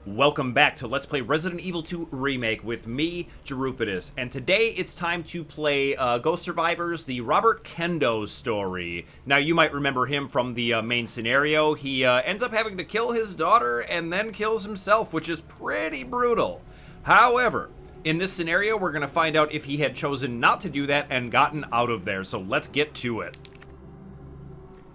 Welcome back to Let's Play Resident Evil 2 Remake with me, Jerupidus, and today it's time to play Ghost Survivors, the Robert Kendo story. Now, you might remember him from the main scenario. He ends up having to kill his daughter and then kills himself, which is pretty brutal. However, in this scenario, we're going to find out if he had chosen not to do that and gotten out of there, so let's get to it.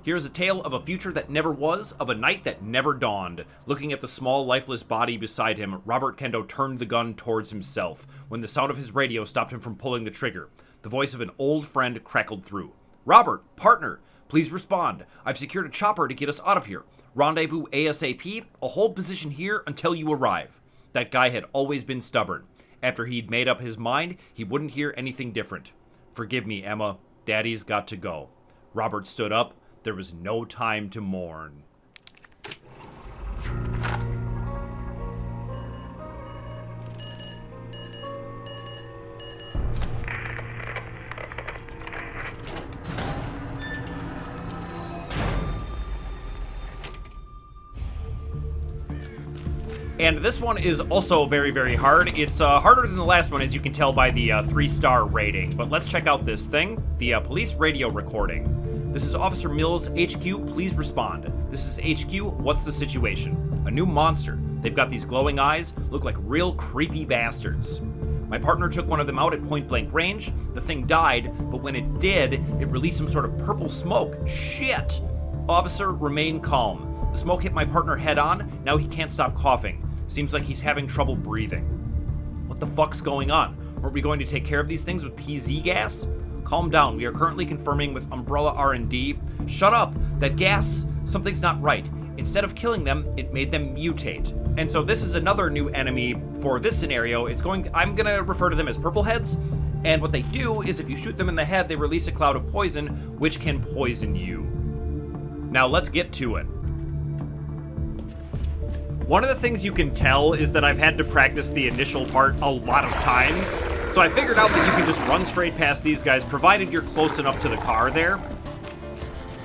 Here's a tale of a future that never was, of a night that never dawned. Looking at the small, lifeless body beside him, Robert Kendo turned the gun towards himself, when the sound of his radio stopped him from pulling the trigger. The voice of an old friend crackled through. "Robert, partner, please respond. I've secured a chopper to get us out of here. Rendezvous ASAP, I'll hold position here until you arrive." That guy had always been stubborn. After he'd made up his mind, he wouldn't hear anything different. "Forgive me, Emma. Daddy's got to go." Robert stood up. There was no time to mourn. And this one is also very, very hard. It's harder than the last one, as you can tell by the 3-star rating. But let's check out this thing, the police radio recording. "This is Officer Mills, HQ, please respond. This is HQ, what's the situation? A new monster. They've got these glowing eyes, look like real creepy bastards. My partner took one of them out at point-blank range. The thing died, but when it did, it released some sort of purple smoke. Shit! Officer, remain calm. The smoke hit my partner head-on, now he can't stop coughing. Seems like he's having trouble breathing. What the fuck's going on? Weren't we going to take care of these things with PZ gas? Calm down, we are currently confirming with Umbrella R&D. Shut up! That gas, something's not right. Instead of killing them, it made them mutate." And so this is another new enemy for this scenario. I'm gonna refer to them as purple heads. And what they do is if you shoot them in the head, they release a cloud of poison, which can poison you. Now let's get to it. One of the things you can tell is that I've had to practice the initial part a lot of times. So I figured out that you can just run straight past these guys, provided you're close enough to the car there.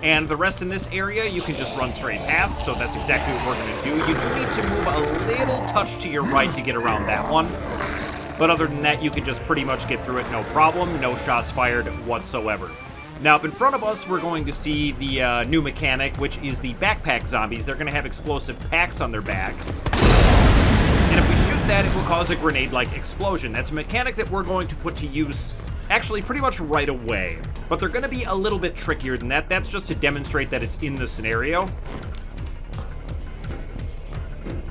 And the rest in this area, you can just run straight past, so that's exactly what we're going to do. You do need to move a little touch to your right to get around that one. But other than that, you can just pretty much get through it, no problem, no shots fired whatsoever. Now, up in front of us, we're going to see the new mechanic, which is the backpack zombies. They're going to have explosive packs on their back. And if we shoot that, it will cause a grenade-like explosion. That's a mechanic that we're going to put to use, actually, pretty much right away. But they're going to be a little bit trickier than that. That's just to demonstrate that it's in the scenario.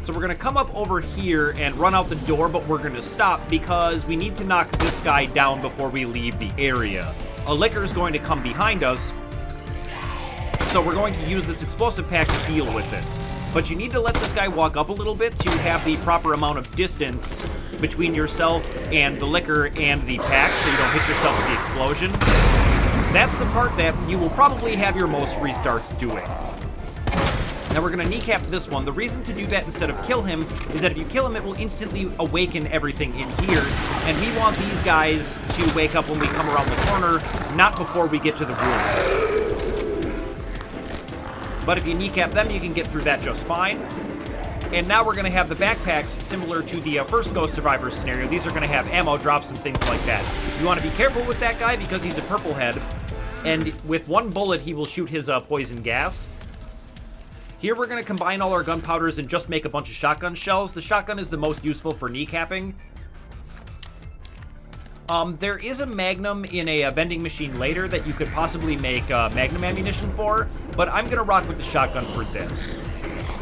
So we're going to come up over here and run out the door, but we're going to stop because we need to knock this guy down before we leave the area. A licker is going to come behind us, so we're going to use this explosive pack to deal with it. But you need to let this guy walk up a little bit to have the proper amount of distance between yourself and the licker and the pack, so you don't hit yourself with the explosion. That's the part that you will probably have your most restarts doing. Now we're going to kneecap this one. The reason to do that instead of kill him is that if you kill him, it will instantly awaken everything in here. And we want these guys to wake up when we come around the corner, not before we get to the room. But if you kneecap them, you can get through that just fine. And now we're going to have the backpacks similar to the first Ghost Survivor scenario. These are going to have ammo drops and things like that. You want to be careful with that guy because he's a purple head. And with one bullet, he will shoot his poison gas. Here we're going to combine all our gunpowders and just make a bunch of shotgun shells. The shotgun is the most useful for kneecapping. There is a Magnum in a vending machine later that you could possibly make Magnum ammunition for, but I'm going to rock with the shotgun for this.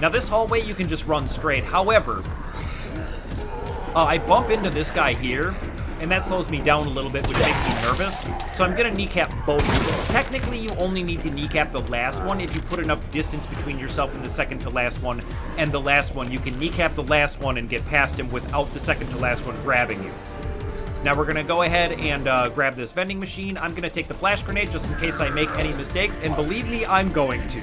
Now this hallway you can just run straight. However, I bump into this guy here, and that slows me down a little bit, which makes me nervous. So I'm going to kneecap both of these. Technically, you only need to kneecap the last one if you put enough distance between yourself and the second to last one and the last one. You can kneecap the last one and get past him without the second to last one grabbing you. Now we're going to go ahead and grab this vending machine. I'm going to take the flash grenade just in case I make any mistakes, and believe me, I'm going to.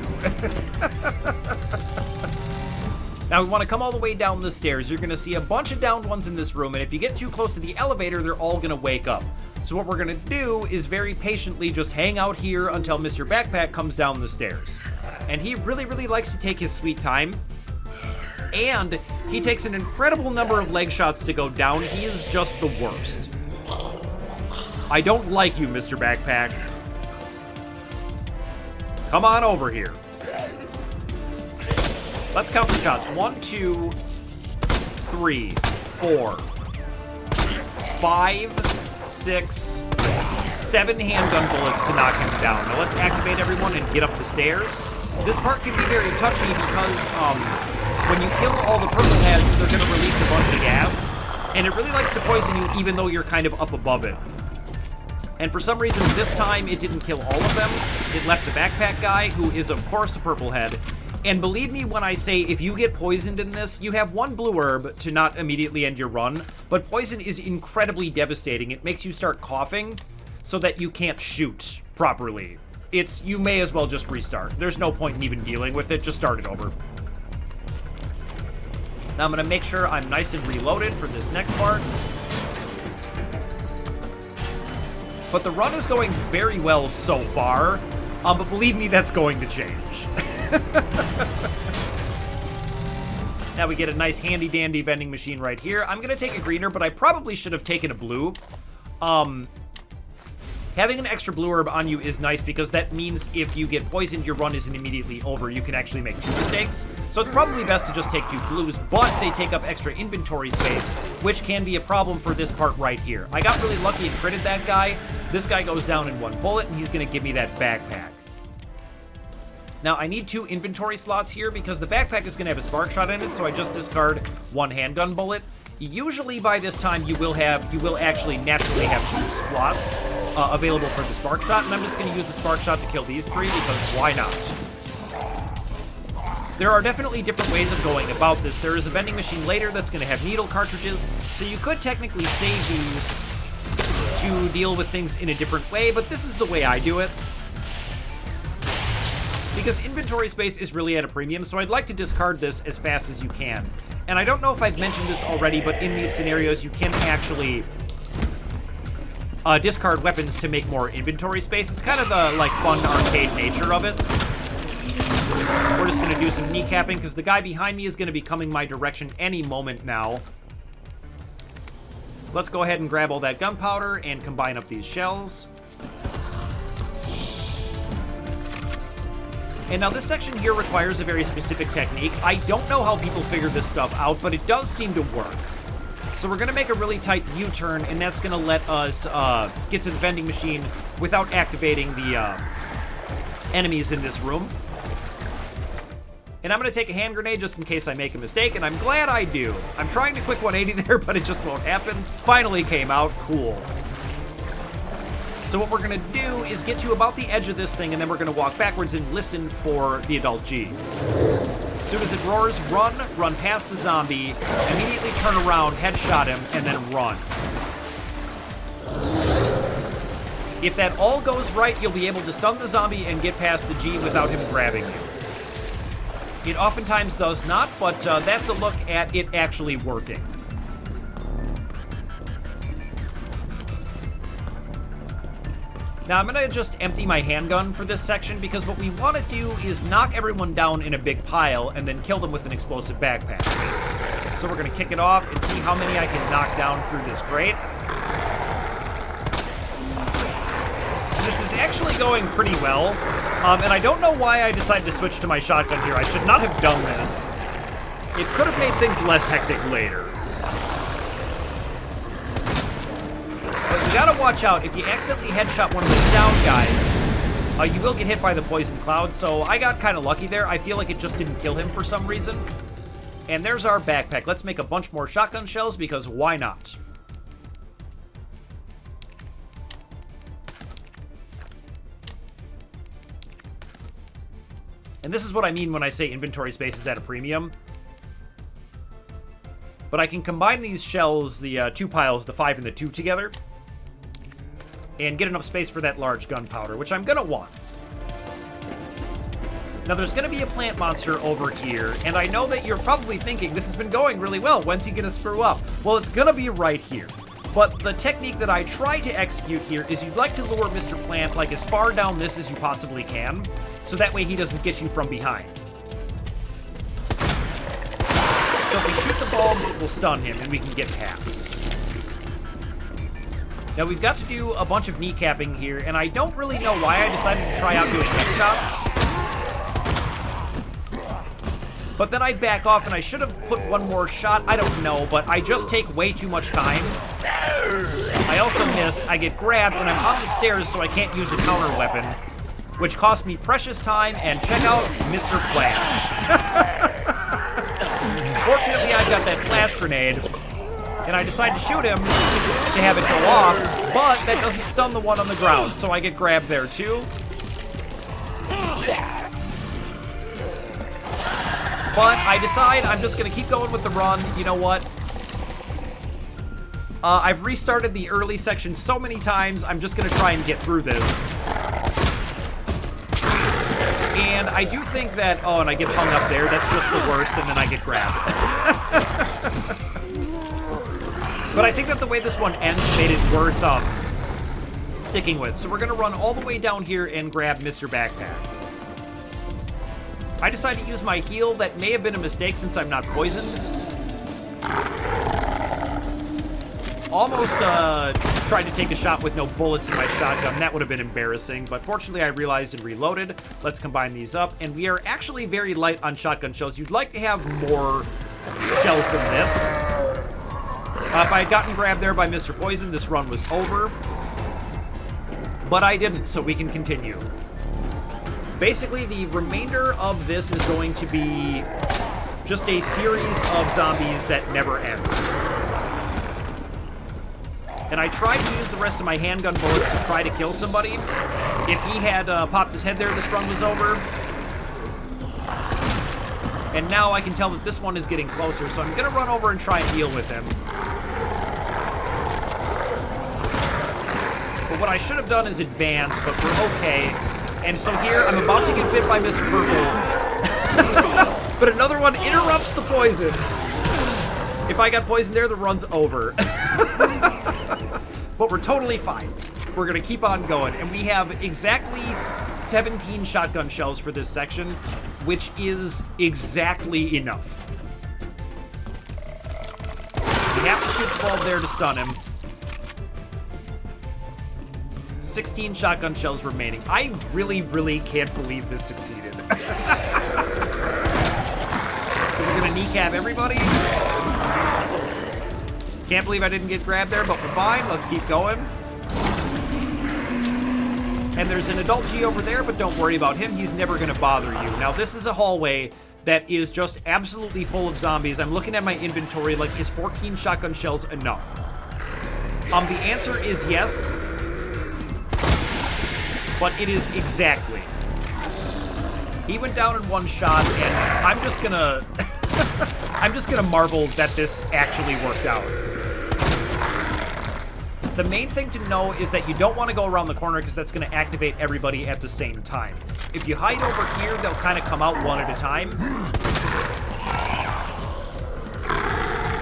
Now we want to come all the way down the stairs. You're going to see a bunch of downed ones in this room, and if you get too close to the elevator, they're all going to wake up. So what we're going to do is very patiently just hang out here until Mr. Backpack comes down the stairs. And he really, really likes to take his sweet time. And he takes an incredible number of leg shots to go down. He is just the worst. I don't like you, Mr. Backpack. Come on over here. Let's count the shots. 1, 2, 3, 4, 5, 6, 7 handgun bullets to knock him down. Now let's activate everyone and get up the stairs. This part can be very touchy because when you kill all the purple heads, they're going to release a bunch of gas, and it really likes to poison you even though you're kind of up above it. And for some reason, this time, it didn't kill all of them. It left the backpack guy, who is, of course, a purple head. And believe me when I say, if you get poisoned in this, you have 1 blue herb to not immediately end your run, but poison is incredibly devastating. It makes you start coughing so that you can't shoot properly. You may as well just restart. There's no point in even dealing with it. Just start it over. Now I'm going to make sure I'm nice and reloaded for this next part. But the run is going very well so far, but believe me, that's going to change. Now we get a nice handy-dandy vending machine right here. I'm going to take a greener, but I probably should have taken a blue. Having an extra blue herb on you is nice because that means if you get poisoned, your run isn't immediately over. You can actually make 2 mistakes. So it's probably best to just take 2 blues, but they take up extra inventory space, which can be a problem for this part right here. I got really lucky and critted that guy. This guy goes down in 1 bullet, and he's going to give me that backpack. Now, I need 2 inventory slots here because the backpack is going to have a spark shot in it, so I just discard 1 handgun bullet. Usually by this time, you will actually naturally have 2 slots available for the spark shot, and I'm just going to use the spark shot to kill these 3 because why not? There are definitely different ways of going about this. There is a vending machine later that's going to have needle cartridges, so you could technically save these to deal with things in a different way, but this is the way I do it. Because inventory space is really at a premium, so I'd like to discard this as fast as you can. And I don't know if I've mentioned this already, but in these scenarios, you can actually discard weapons to make more inventory space. It's kind of the, fun arcade nature of it. We're just going to do some kneecapping, because the guy behind me is going to be coming my direction any moment now. Let's go ahead and grab all that gunpowder and combine up these shells. And now this section here requires a very specific technique. I don't know how people figure this stuff out, but it does seem to work. So we're going to make a really tight U-turn, and that's going to let us get to the vending machine without activating the enemies in this room. And I'm going to take a hand grenade just in case I make a mistake, and I'm glad I do. I'm trying to quick 180 there, but it just won't happen. Finally came out. Cool. So what we're going to do is get to about the edge of this thing, and then we're going to walk backwards and listen for the adult G. As soon as it roars, run past the zombie, immediately turn around, headshot him, and then run. If that all goes right, you'll be able to stun the zombie and get past the G without him grabbing you. It oftentimes does not, but that's a look at it actually working. Now, I'm going to just empty my handgun for this section because what we want to do is knock everyone down in a big pile and then kill them with an explosive backpack. So we're going to kick it off and see how many I can knock down through this grate. This is actually going pretty well, and I don't know why I decided to switch to my shotgun here. I should not have done this. It could have made things less hectic later. But you gotta watch out. If you accidentally headshot one of those down guys, you will get hit by the poison cloud, so I got kind of lucky there. I feel like it just didn't kill him for some reason. And there's our backpack. Let's make a bunch more shotgun shells, because why not? And this is what I mean when I say inventory space is at a premium. But I can combine these shells, the 2 piles, the 5 and the 2 together, and get enough space for that large gunpowder, which I'm gonna want. Now, there's gonna be a plant monster over here, and I know that you're probably thinking, this has been going really well, when's he gonna screw up? Well, it's gonna be right here. But the technique that I try to execute here is you'd like to lure Mr. Plant, like, as far down this as you possibly can, so that way he doesn't get you from behind. will stun him, and we can get past. Now, we've got to do a bunch of kneecapping here, and I don't really know why I decided to try out doing headshots. But then I back off, and I should have put one more shot. I don't know, but I just take way too much time. I also miss, I get grabbed, and I'm on the stairs, so I can't use a counter weapon, which cost me precious time, and check out Mr. Plan. Fortunately, I've got that flash grenade, and I decide to shoot him to have it go off, but that doesn't stun the one on the ground, so I get grabbed there too. But I decide I'm just going to keep going with the run. You know what? I've restarted the early section so many times, I'm just going to try and get through this. And I do think that... Oh, and I get hung up there. That's just the worst, and then I get grabbed. But I think that the way this one ends made it worth sticking with. So we're going to run all the way down here and grab Mr. Backpack. I decided to use my heal. That may have been a mistake since I'm not poisoned. Almost tried to take a shot with no bullets in my shotgun. That would have been embarrassing, but fortunately I realized and reloaded. Let's combine these up, and we are actually very light on shotgun shells. You'd like to have more shells than this. If I had gotten grabbed there by Mr. Poison, this run was over. But I didn't, so we can continue. Basically, the remainder of this is going to be just a series of zombies that never ends. And I tried to use the rest of my handgun bullets to try to kill somebody. If he had popped his head there, this run was over. And now I can tell that this one is getting closer, so I'm going to run over and try and deal with him. But what I should have done is advance, but we're okay. And so here, I'm about to get bit by Mr. Purple. But another one interrupts the poison. If I got poisoned there, the run's over. But we're totally fine. We're going to keep on going. And we have exactly 17 shotgun shells for this section, which is exactly enough. We have to shoot the bulb there to stun him. 16 shotgun shells remaining. I really, really can't believe this succeeded. So we're going to kneecap everybody. Can't believe I didn't get grabbed there, but we're fine. Let's keep going. And there's an adult G over there, but don't worry about him. He's never going to bother you. Now, this is a hallway that is just absolutely full of zombies. I'm looking at my inventory, like, is 14 shotgun shells enough? The answer is yes. But it is exactly. He went down in one shot, and I'm just gonna... I'm just gonna marvel that this actually worked out. The main thing to know is that you don't want to go around the corner because that's going to activate everybody at the same time. If you hide over here, they'll kind of come out one at a time.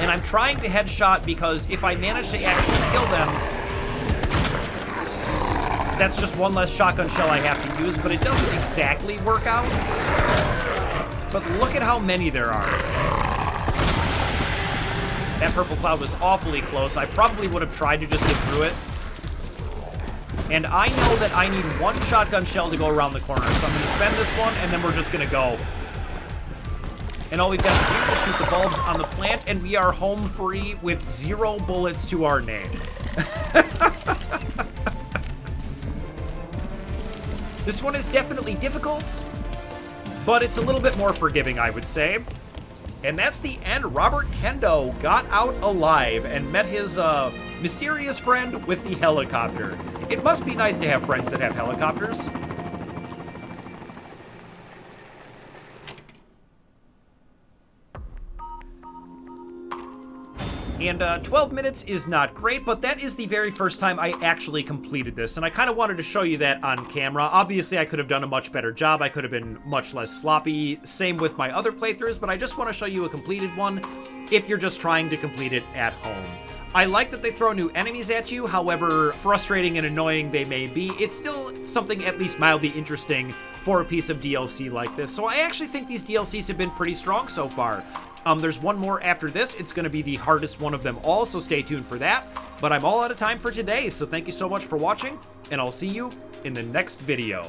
And I'm trying to headshot because if I manage to actually kill them, that's just one less shotgun shell I have to use, but it doesn't exactly work out. But look at how many there are. That purple cloud was awfully close. I probably would have tried to just get through it. And I know that I need one shotgun shell to go around the corner, so I'm going to spend this one, and then we're just going to go. And all we've got to do is shoot the bulbs on the plant, and we are home free with 0 bullets to our name. This one is definitely difficult, but it's a little bit more forgiving, I would say. And that's the end. Robert Kendo got out alive and met his mysterious friend with the helicopter. It must be nice to have friends that have helicopters. And 12 minutes is not great, but that is the very first time I actually completed this, and I kind of wanted to show you that on camera. Obviously, I could have done a much better job. I could have been much less sloppy. Same with my other playthroughs, but I just want to show you a completed one if you're just trying to complete it at home. I like that they throw new enemies at you, however frustrating and annoying they may be, it's still something at least mildly interesting for a piece of DLC like this. So I actually think these DLCs have been pretty strong so far. There's one more after this. It's going to be the hardest one of them all, so stay tuned for that. But I'm all out of time for today, so thank you so much for watching, and I'll see you in the next video.